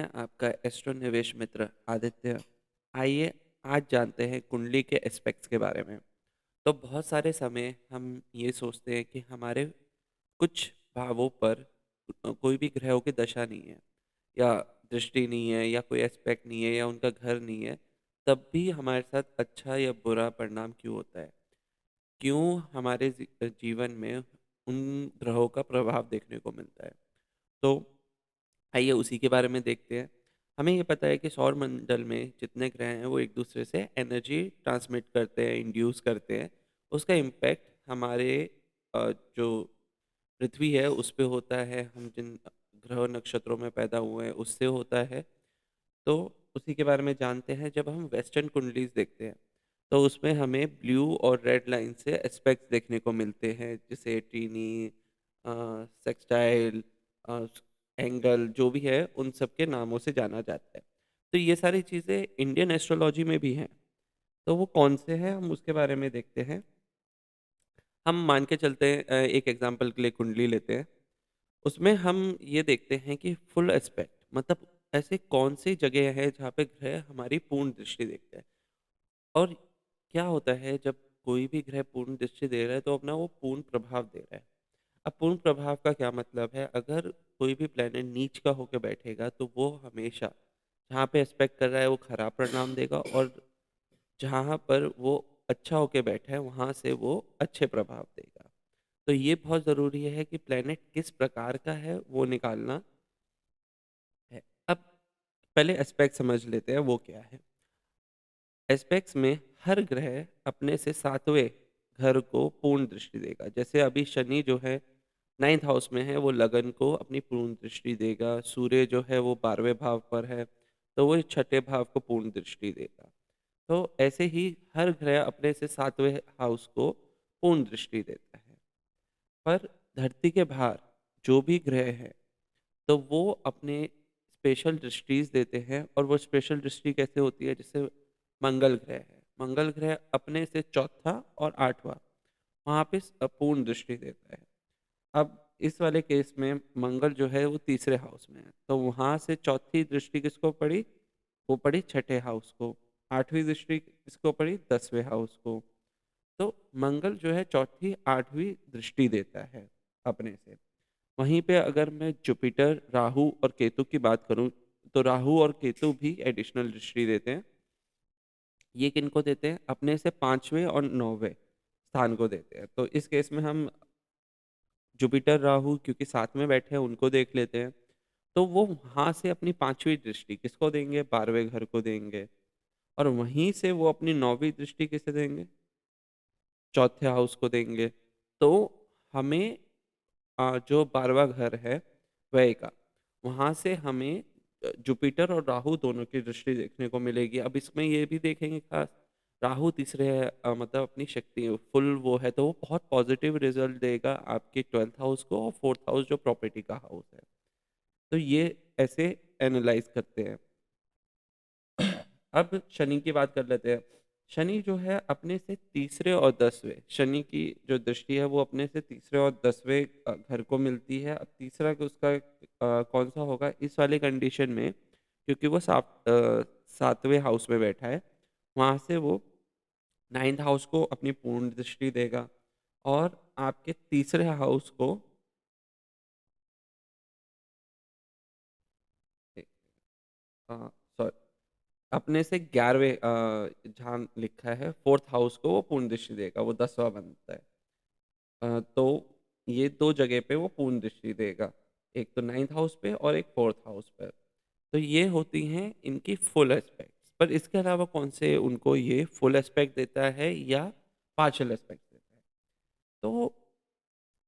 मैं आपका एस्ट्रो निवेश मित्र आदित्य। आइए आज जानते हैं कुंडली के एस्पेक्ट्स के बारे में। तो बहुत सारे समय हम ये सोचते हैं कि हमारे कुछ भावों पर कोई भी ग्रहों की दशा नहीं है या दृष्टि नहीं है या कोई एस्पेक्ट नहीं है या उनका घर नहीं है, तब भी हमारे साथ अच्छा या बुरा परिणाम क्यों होता है? क्यों हमारे जीवन में उन ग्रहों का प्रभाव देखने को मिलता है? तो आइए उसी के बारे में देखते हैं। हमें ये पता है कि सौर मंडल में जितने ग्रह हैं वो एक दूसरे से एनर्जी ट्रांसमिट करते हैं, इंड्यूस करते हैं। उसका इम्पैक्ट हमारे जो पृथ्वी है उस पे होता है, हम जिन ग्रह नक्षत्रों में पैदा हुए हैं उससे होता है। तो उसी के बारे में जानते हैं। जब हम वेस्टर्न कुंडलीज देखते हैं तो उसमें हमें ब्लू और रेड लाइन से एस्पेक्ट्स देखने को मिलते हैं, जैसे टीनी, सेक्सटाइल, एंगल जो भी है उन सब के नामों से जाना जाता है। तो ये सारी चीज़ें इंडियन एस्ट्रोलॉजी में भी हैं। तो वो कौन से हैं हम उसके बारे में देखते हैं। हम मान के चलते हैं, एक एग्जांपल के लिए कुंडली लेते हैं। उसमें हम ये देखते हैं कि फुल एस्पेक्ट मतलब ऐसे कौन सी जगह है जहाँ पे ग्रह हमारी पूर्ण दृष्टि देखते हैं। और क्या होता है जब कोई भी ग्रह पूर्ण दृष्टि दे रहा है तो अपना वो पूर्ण प्रभाव दे रहा है। अब पूर्ण प्रभाव का क्या मतलब है? अगर कोई भी प्लेनेट नीच का होकर बैठेगा तो वो हमेशा जहाँ पे एक्सपेक्ट कर रहा है वो खराब परिणाम देगा, और जहाँ पर वो अच्छा होके बैठा है वहाँ से वो अच्छे प्रभाव देगा। तो ये बहुत ज़रूरी है कि प्लेनेट किस प्रकार का है वो निकालना है। अब पहले एस्पेक्ट समझ लेते हैं वो क्या है। एस्पेक्ट्स में हर ग्रह अपने से सातवें घर को पूर्ण दृष्टि देगा। जैसे अभी शनि जो है नाइन्थ हाउस में है, वो लगन को अपनी पूर्ण दृष्टि देगा। सूर्य जो है वो 12वें भाव पर है, तो वो छठे भाव को पूर्ण दृष्टि देगा। तो ऐसे ही हर ग्रह अपने से सातवें हाउस को पूर्ण दृष्टि देता है। पर धरती के बाहर जो भी ग्रह है तो वो अपने स्पेशल दृष्टिज देते हैं। और वो स्पेशल दृष्टि कैसे होती है? जैसे मंगल ग्रह है, मंगल ग्रह अपने से चौथा और आठवां वहाँ पे पूर्ण दृष्टि देता है। अब इस वाले केस में मंगल जो है वो तीसरे हाउस में है, तो वहां से चौथी दृष्टि किसको पड़ी? वो पड़ी छठे हाउस को। आठवीं दृष्टि किसको पड़ी? 10वें हाउस को। तो मंगल जो है चौथी आठवीं दृष्टि देता है अपने से। वहीं पे अगर मैं जुपिटर, राहु और केतु की बात करूं तो राहु और केतु भी एडिशनल दृष्टि देते हैं। ये किनको देते हैं? अपने से पांचवें और नौवें स्थान को देते हैं। तो इस केस में हम जुपिटर, राहु क्योंकि साथ में बैठे हैं उनको देख लेते हैं। तो वो वहां से अपनी पांचवी दृष्टि किसको देंगे? 12वें घर को देंगे। और वहीं से वो अपनी नौवीं दृष्टि किसे देंगे? चौथे हाउस को देंगे। तो हमें जो 12वां घर है व्यय का, वहां से हमें जुपिटर और राहु दोनों की दृष्टि देखने को मिलेगी। अब इसमें ये भी देखेंगे खास, राहु तीसरे है, मतलब अपनी शक्ति फुल वो है, तो वो बहुत पॉजिटिव रिजल्ट देगा आपके 12th हाउस को। और फोर्थ हाउस जो प्रॉपर्टी का हाउस है, तो ये ऐसे एनालाइज करते हैं। अब शनि की बात कर लेते हैं। शनि जो है अपने से तीसरे और 10वें, शनि की जो दृष्टि है वो अपने से तीसरे और 10वें घर को मिलती है। अब तीसरा कि उसका कौन सा होगा इस वाले कंडीशन में, क्योंकि वो 7वें हाउस में बैठा है, वहां से वो 9th हाउस को अपनी पूर्ण दृष्टि देगा। और आपके तीसरे हाउस को सॉरी, अपने से 11वें, जहाँ लिखा है फोर्थ हाउस को वो पूर्ण दृष्टि देगा, वो 10वां बनता है। तो ये दो जगह पे वो पूर्ण दृष्टि देगा, एक तो 9th हाउस पे और एक फोर्थ हाउस पे। तो ये होती हैं इनकी फुल एस्पेक्ट्स। पर इसके अलावा कौन से उनको ये फुल एस्पेक्ट देता है या पार्शियल एस्पेक्ट देता है? तो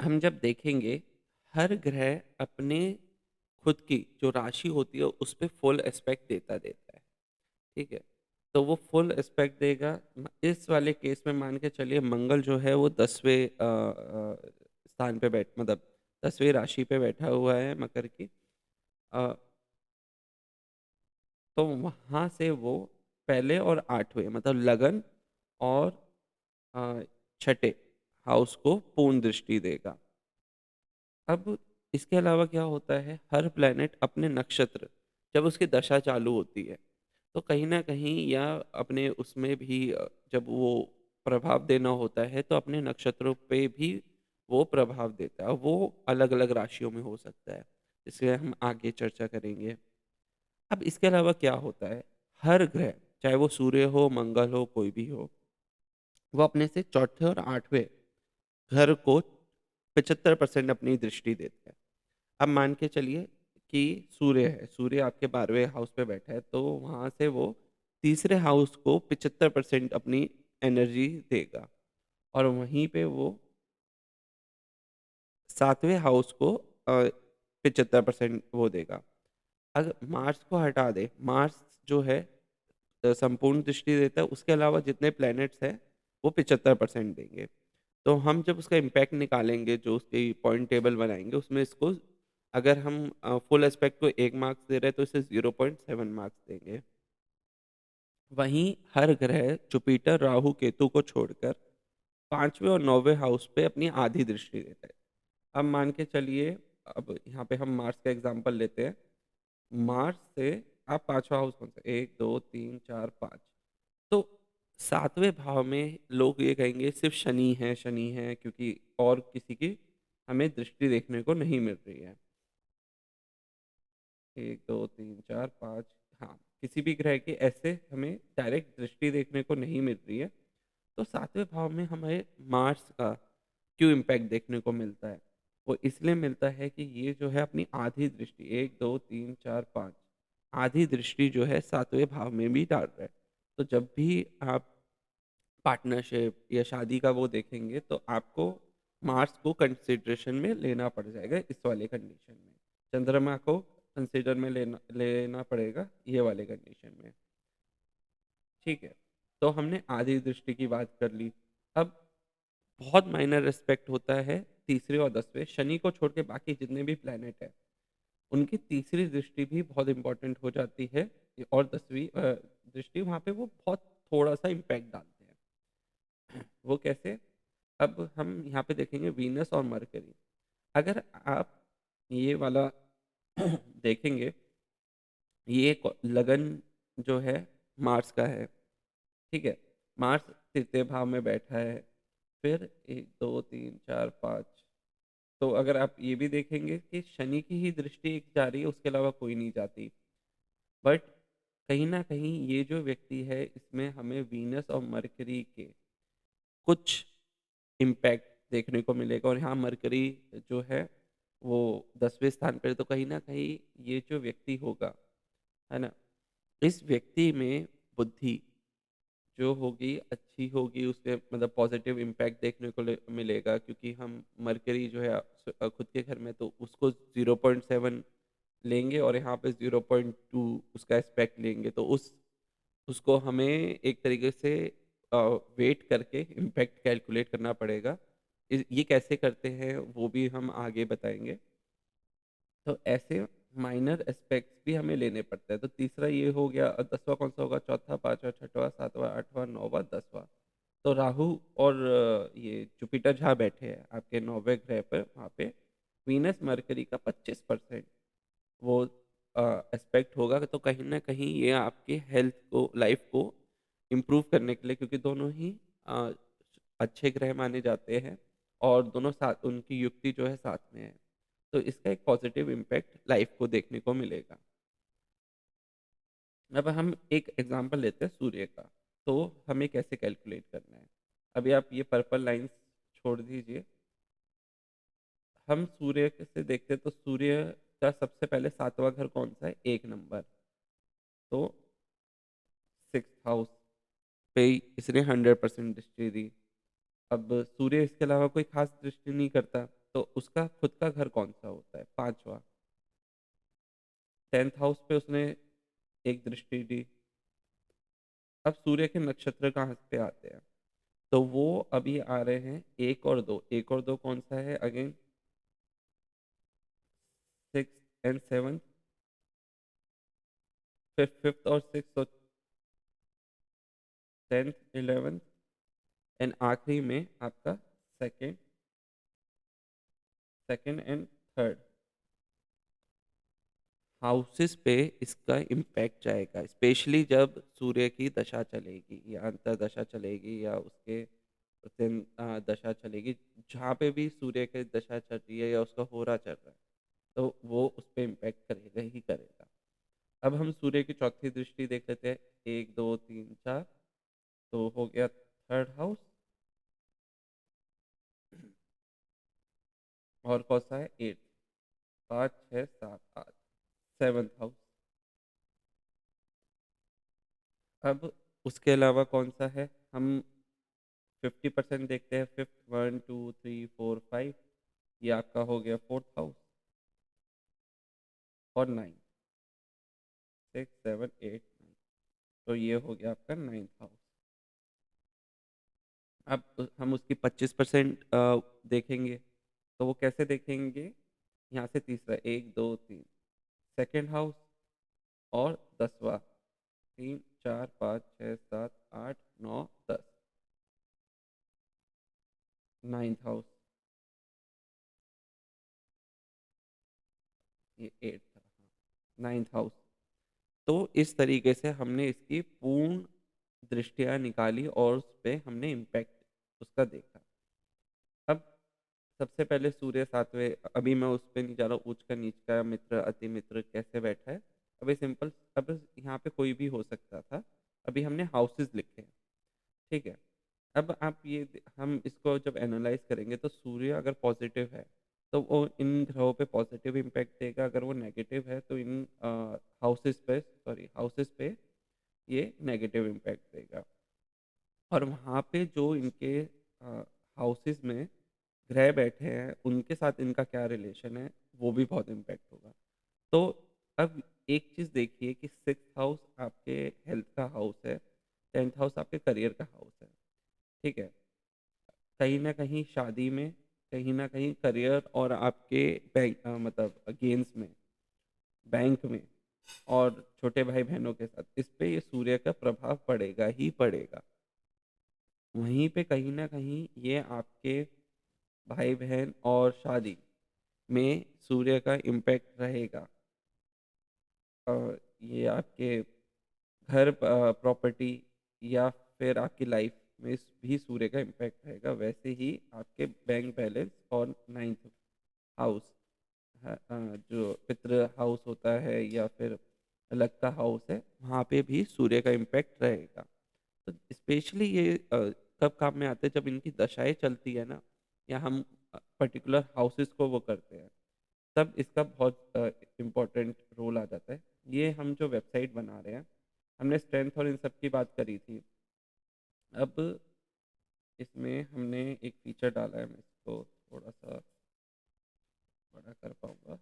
हम जब देखेंगे, हर ग्रह अपने खुद की जो राशि होती है उस पे फुल एस्पेक्ट देता देता है। ठीक है, तो वो फुल एस्पेक्ट देगा। इस वाले केस में मान के चलिए मंगल जो है वो 10वें स्थान पे बैठ मतलब 10वीं राशि पे बैठा हुआ है मकर की। अ, तो वहां से वो पहले और आठवें मतलब लगन और अ, छठे हाउस को पूर्ण दृष्टि देगा। अब इसके अलावा क्या होता है, हर प्लेनेट अपने नक्षत्र जब उसकी दशा चालू होती है, तो कहीं न कहीं या अपने उसमें भी जब वो प्रभाव देना होता है, तो अपने नक्षत्रों पे भी वो प्रभाव देता है और वो अलग-अलग राशियों में हो सकता है। इसलिए हम आगे चर्चा करेंगे। अब इसके अलावा क्या होता है, हर ग्रह, चाहे वो सूर्य हो, मंगल हो, कोई भी हो, वो अपने से चौथे और 8वें घर को 75% अपनी दृष्टि देते हैं। अब मान के चलिए कि सूर्य है, सूर्य आपके 12वें हाउस पे बैठा है, तो वहाँ से वो तीसरे हाउस को 75% अपनी एनर्जी देगा और वहीं पे वो 7वें हाउस को 75% वो देगा। अगर मार्स को हटा दें, मार्स जो है संपूर्ण दृष्टि देता है, उसके अलावा जितने प्लैनेट्स हैं, वो 75% देंगे। तो हम जब उसका इम्पैक्ट निकालेंगे, जो उसकी पॉइंट टेबल बनाएँगे, उसमें इसको अगर हम फुल एस्पेक्ट को 1 मार्क्स दे रहे हैं, तो इसे 0.7 मार्क्स देंगे। वहीं हर ग्रह जुपिटर, राहु, केतु को छोड़कर 5वें और 9वें हाउस पे अपनी आधी दृष्टि देता है। अब मान के चलिए, अब यहाँ पे हम मार्स का एग्ज़ाम्पल लेते हैं। मार्स से आप 5वां हाउस कौन-सा? 1, 2, 3, 4, 5, तो 7वें भाव में लोग ये कहेंगे सिर्फ़ शनि है क्योंकि और किसी की हमें दृष्टि देखने को नहीं मिल रही है। 1, 2, 3, 4, 5, हाँ, किसी भी ग्रह की ऐसे हमें डायरेक्ट दृष्टि देखने को नहीं मिल रही है। तो 7वें भाव में हमें मार्स का क्यों इम्पैक्ट देखने को मिलता है? वो इसलिए मिलता है कि ये जो है अपनी आधी दृष्टि 1, 2, 3, 4, 5 आधी दृष्टि जो है 7वें भाव में भी डाल रहा है। तो जब भी आप पार्टनरशिप या शादी का वो देखेंगे तो आपको मार्स को कंसिडरेशन में लेना पड़ जाएगा इस वाले कंडीशन में। चंद्रमा को कंसीडर में लेना लेना पड़ेगा ये वाले कंडीशन में। ठीक है, तो हमने आधी दृष्टि की बात कर ली। अब बहुत माइनर एस्पेक्ट होता है तीसरे और 10वें, शनि को छोड़ के बाकी जितने भी प्लैनेट हैं, उनकी तीसरी दृष्टि भी बहुत इंपॉर्टेंट हो जाती है। और 10वीं दृष्टि वहाँ पे वो बहुत थोड़ा-सा इम्पैक्ट डालते हैं। वो कैसे? अब हम यहाँ पे देखेंगे वीनस और मरकरी। अगर आप ये वाला देखेंगे, ये लगन जो है मार्स का है, ठीक है? मार्स तृतीय भाव में बैठा है, फिर 1, 2, 3, 4, 5, तो अगर आप ये भी देखेंगे कि शनि की ही दृष्टि एक जा रही है, उसके अलावा कोई नहीं जाती। बट कहीं न कहीं ये जो व्यक्ति है, इसमें हमें वीनस और मरकरी के कुछ इम्पैक्ट देखने को मिलेगा और यहाँ मरकरी जो है वो 10वें स्थान पर है, तो कहीं न कहीं ये जो व्यक्ति होगा, है ना? इस व्यक्ति में बुद्धि जो होगी अच्छी होगी, उसके मतलब पॉजिटिव इम्पैक्ट देखने को मिलेगा क्योंकि हम मरकरी जो है खुद के घर में, तो उसको 0.7 लेंगे और यहाँ पे 0.2 उसका एस्पेक्ट लेंगे, तो उसको हमें एक तरीके से वेट करके इम्पैक्ट कैलकुलेट करना पड़ेगा। ये कैसे करते हैं वो भी हम आगे बताएंगे। तो ऐसे माइनर एस्पेक्ट्स भी हमें लेने पड़ते हैं। तो तीसरा ये हो गया, 10वां कौन-सा होगा? चौथा, 5वां, 6वां, 7वां, 8वां, 9वां, 10वां। तो राहु और ये जुपिटर जहाँ बैठे हैं आपके 9वें ग्रह पर, वहाँ पे वीनस मरकरी का 25% वो एस्पेक्ट होगा। तो कहीं न कहीं ये आपके हेल्थ को, लाइफ को इम्प्रूव करने के लिए, क्योंकि दोनों ही अ, अच्छे ग्रह माने जाते हैं और दोनों साथ, उनकी युक्ति जो है साथ में है। तो इसका एक पॉजिटिव इम्पैक्ट लाइफ को देखने को मिलेगा। अब हम एक एग्जांपल लेते हैं सूर्य का, तो हमें कैसे कैलकुलेट करना है। अभी आप ये पर्पल लाइंस छोड़ दीजिए, हम सूर्य से देखते हैं, तो सूर्य का सबसे पहले 7वां घर कौन सा है? 1 नंबर, तो 6th हाउस पे इसने 100% दृष्टि दी। अब सूर्य इसके अलावा कोई खास दृष्टि नहीं करता, तो उसका खुद का घर कौन सा होता है? 5वां, 10th हाउस पे उसने एक दृष्टि दी। अब सूर्य के नक्षत्र कहाँ पे आते हैं? तो वो अभी आ रहे हैं 1 और 2। 1 और 2 कौन-सा है अगेन? 6th एंड 7th, फिर 5th और 6th और 10th, 11th एंड आखिरी में आपका 2nd, 2nd and 3rd। Houses पे इसका इम्पैक्ट जाएगा, स्पेशली जब सूर्य की दशा चलेगी या अंतर्दशा चलेगी या उसके दशा चलेगी, जहाँ पे भी सूर्य की दशा चल रही है या उसका होरा चल रहा है, तो वो उस पर इम्पैक्ट करेगा ही करेगा। अब हम सूर्य की चौथी दृष्टि देख लेते हैं। एक दो तीन चार, तो हो गया थर्ड हाउस। और कौन सा है? एट। पाँच छः सात आठ, सेवन्थ हाउस। अब उसके अलावा कौन सा है? हम 50% देखते हैं। Fifth, one two three four five, ये आपका हो गया फोर्थ हाउस। और nine, six seven eight nine, तो ये हो गया आपका नाइन्थ हाउस। अब हम उसकी 25% देखेंगे, तो वो कैसे देखेंगे? यहाँ से तीसरा, एक दो तीन, सेकेंड हाउस। और दसवां, तीन चार पाँच छः सात आठ नौ दस, नाइन्थ हाउस। ये एट था, नाइन्थ हाउस। तो इस तरीके से हमने इसकी पूर्ण दृष्टियाँ निकाली और उस पे हमने इम्पैक्ट उसका देखा। अब सबसे पहले सूर्य सातवें, अभी मैं उस पे नहीं जा रहा हूँ, उच्च का नीच का मित्र अति मित्र कैसे बैठा है। अभी सिंपल, अब यहाँ पे कोई भी हो सकता था। अभी हमने हाउसेस लिखे हैं, ठीक है। अब आप ये हम इसको जब एनालाइज करेंगे तो सूर्य अगर पॉजिटिव है तो वो इन ग्रहों पे पॉजिटिव इम्पैक्ट देगा, अगर वो नेगेटिव है तो इन हाउसेस पे ये नेगेटिव इम्पैक्ट देगा। और वहाँ पे जो इनके हाउसेस में ग्रह बैठे हैं उनके साथ इनका क्या रिलेशन है, वो भी बहुत इम्पैक्ट होगा। तो अब एक चीज़ देखिए कि सिक्स हाउस आपके हेल्थ का हाउस है, टेंथ हाउस आपके करियर का हाउस है, ठीक है। कहीं ना कहीं शादी में, कहीं ना कहीं करियर और आपके मतलब गेम्स में, बैंक में, और छोटे भाई बहनों के साथ इस पे ये सूर्य का प्रभाव पड़ेगा ही पड़ेगा। वहीं पे कहीं ना कहीं ये आपके भाई बहन और शादी में सूर्य का इम्पैक्ट रहेगा। ये आपके घर, प्रॉपर्टी, या फिर आपकी लाइफ में भी सूर्य का इम्पैक्ट रहेगा। वैसे ही आपके बैंक बैलेंस और नाइन्थ हाउस, जो पितृ हाउस होता है या फिर अलग का हाउस है, वहाँ पे भी सूर्य का इम्पैक्ट रहेगा। तो स्पेशली ये कब काम में आते हैं? जब इनकी दशाएं चलती है ना, या हम पर्टिकुलर हाउसेस को वो करते हैं, तब इसका बहुत इम्पोर्टेंट रोल आ जाता है। ये हम जो वेबसाइट बना रहे हैं, हमने स्ट्रेंथ और इन सब की बात करी थी। अब इसमें हमने एक फीचर डाला है, मैं इसको थोड़ा सा बड़ा कर पाऊंगा।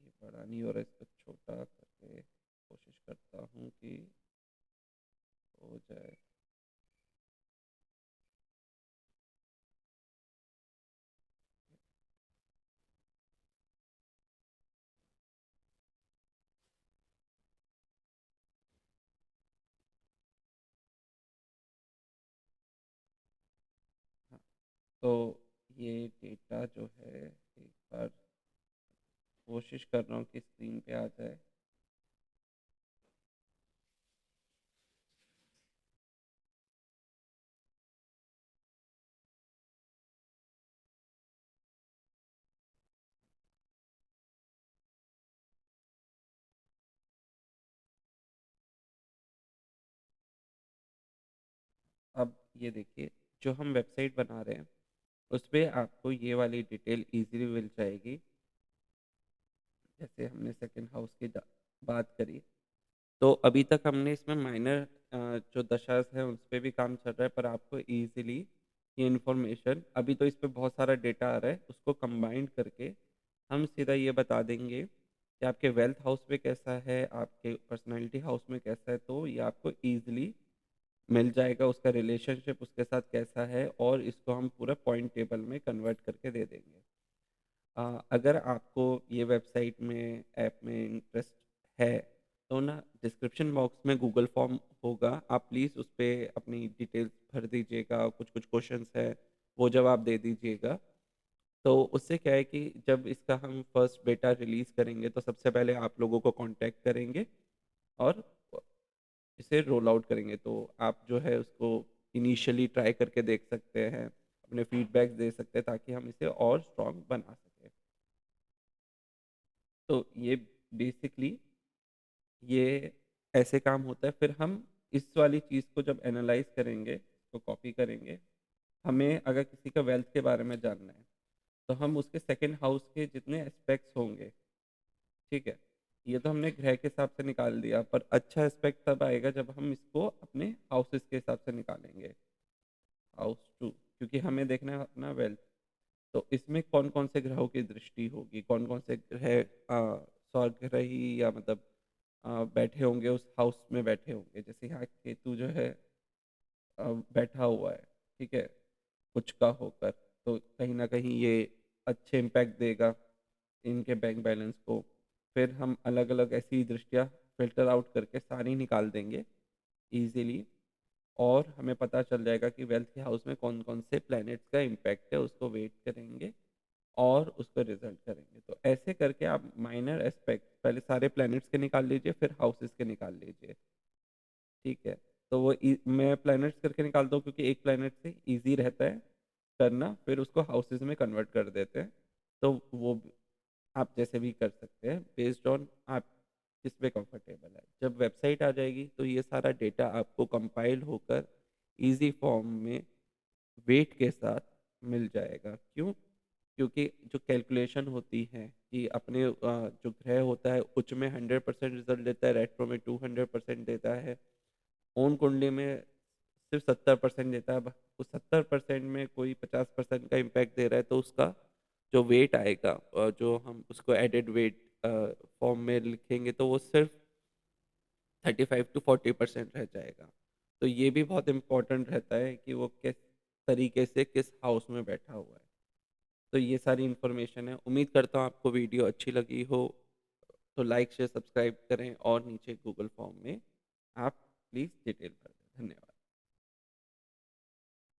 ये बड़ा नहीं हो रहा, इसको छोटा करके कोशिश करता हूँ कि हो जाए। हाँ, तो ये डेटा जो है, एक बार कोशिश कर रहा हूँ कि स्क्रीन पे आ जाए। अब ये देखिए, जो हम वेबसाइट बना रहे हैं उस पे आपको ये वाली डिटेल इजीली मिल जाएगी। जैसे हमने सेकंड हाउस की बात करी, तो अभी तक हमने इसमें माइनर जो दशाएं हैं उस पे भी काम चल रहा है, पर आपको इजीली ये इन्फॉर्मेशन, अभी तो इस पे बहुत सारा डेटा आ रहा है, उसको कंबाइंड करके हम सीधा ये बता देंगे कि आपके वेल्थ हाउस में कैसा है, आपके पर्सनालिटी हाउस में कैसा है। तो ये आपको ईजिली मिल जाएगा, उसका रिलेशनशिप उसके साथ कैसा है, और इसको हम पूरा पॉइंट टेबल में कन्वर्ट करके दे देंगे। अगर आपको ये वेबसाइट में, ऐप में इंटरेस्ट है, तो ना डिस्क्रिप्शन बॉक्स में गूगल फॉर्म होगा, आप प्लीज़ उस पर अपनी डिटेल्स भर दीजिएगा, कुछ कुछ क्वेश्चंस है वो जवाब दे दीजिएगा। तो उससे क्या है कि जब इसका हम फर्स्ट बेटा रिलीज़ करेंगे तो सबसे पहले आप लोगों को कांटेक्ट करेंगे और इसे रोल आउट करेंगे। तो आप जो है उसको इनिशियली ट्राई करके देख सकते हैं, अपने फीडबैक दे सकते हैं ताकि हम इसे और स्ट्रॉन्ग बना सकें। तो ये बेसिकली ये ऐसे काम होता है। फिर हम इस वाली चीज़ को जब एनालाइज़ करेंगे, तो कॉपी करेंगे, हमें अगर किसी का वेल्थ के बारे में जानना है, तो हम उसके सेकंड हाउस के जितने एस्पेक्ट्स होंगे, ठीक है? ये तो हमने ग्रह के हिसाब से निकाल दिया, पर अच्छा एस्पेक्ट तब आएगा जब हम इसको अपने हाउसेस के हिसाब से निकालेंगे। हाउस 2, क्योंकि हमें देखना है अपना वेल्थ। तो इसमें कौन-कौन से ग्रहों की दृष्टि होगी, कौन-कौन से ग्रह स्वग्रही या मतलब बैठे होंगे उस हाउस में बैठे होंगे। जैसे यहाँ केतु जो है बैठा हुआ है, ठीक है? उच्च का होकर, तो कहीं न कहीं ये अच्छे इम्पैक्ट देगा इनके बैंक बैलेंस को। फिर हम अलग-अलग ऐसी दृष्टियाँ फ़िल्टर आउट करके सारी निकाल देंगे ईज़िली, और हमें पता चल जाएगा कि वेल्थ के हाउस में कौन-कौन से प्लैनेट्स का इम्पैक्ट है, उसको वेट करेंगे और उसका रिज़ल्ट करेंगे। तो ऐसे करके आप माइनर एस्पेक्ट पहले सारे प्लैनेट्स के निकाल लीजिए, फिर हाउसेस के निकाल लीजिए, ठीक है? तो वो मैं प्लैनेट्स करके निकालता हूँ क्योंकि एक प्लैनेट से ईज़ी रहता है करना, फिर उसको हाउसेस में कन्वर्ट कर देते हैं। तो वो आप जैसे भी कर सकते हैं बेस्ड ऑन आप किस पे कंफर्टेबल है। जब वेबसाइट आ जाएगी तो ये सारा डेटा आपको कंपाइल होकर ईज़ी फॉर्म में वेट के साथ मिल जाएगा। क्यों? क्योंकि जो कैलकुलेशन होती है कि अपने जो ग्रह होता है उच्च में 100% रिज़ल्ट देता है, रेट्रो में 200% देता है, ओन कुंडली में सिर्फ 70% देता है। उस 70% में कोई 50% का इम्पैक्ट दे रहा है, तो उसका जो वेट आएगा जो हम उसको एडेड वेट फॉर्म में लिखेंगे तो वो सिर्फ 35 to 40% रह जाएगा। तो ये भी बहुत इम्पोर्टेंट रहता है कि वो किस तरीके से किस हाउस में बैठा हुआ है। तो ये सारी इन्फॉर्मेशन है। उम्मीद करता हूँ आपको वीडियो अच्छी लगी हो, तो लाइक शेयर सब्सक्राइब करें और नीचे गूगल फॉर्म में आप प्लीज़ डिटेल भर दें। धन्यवाद।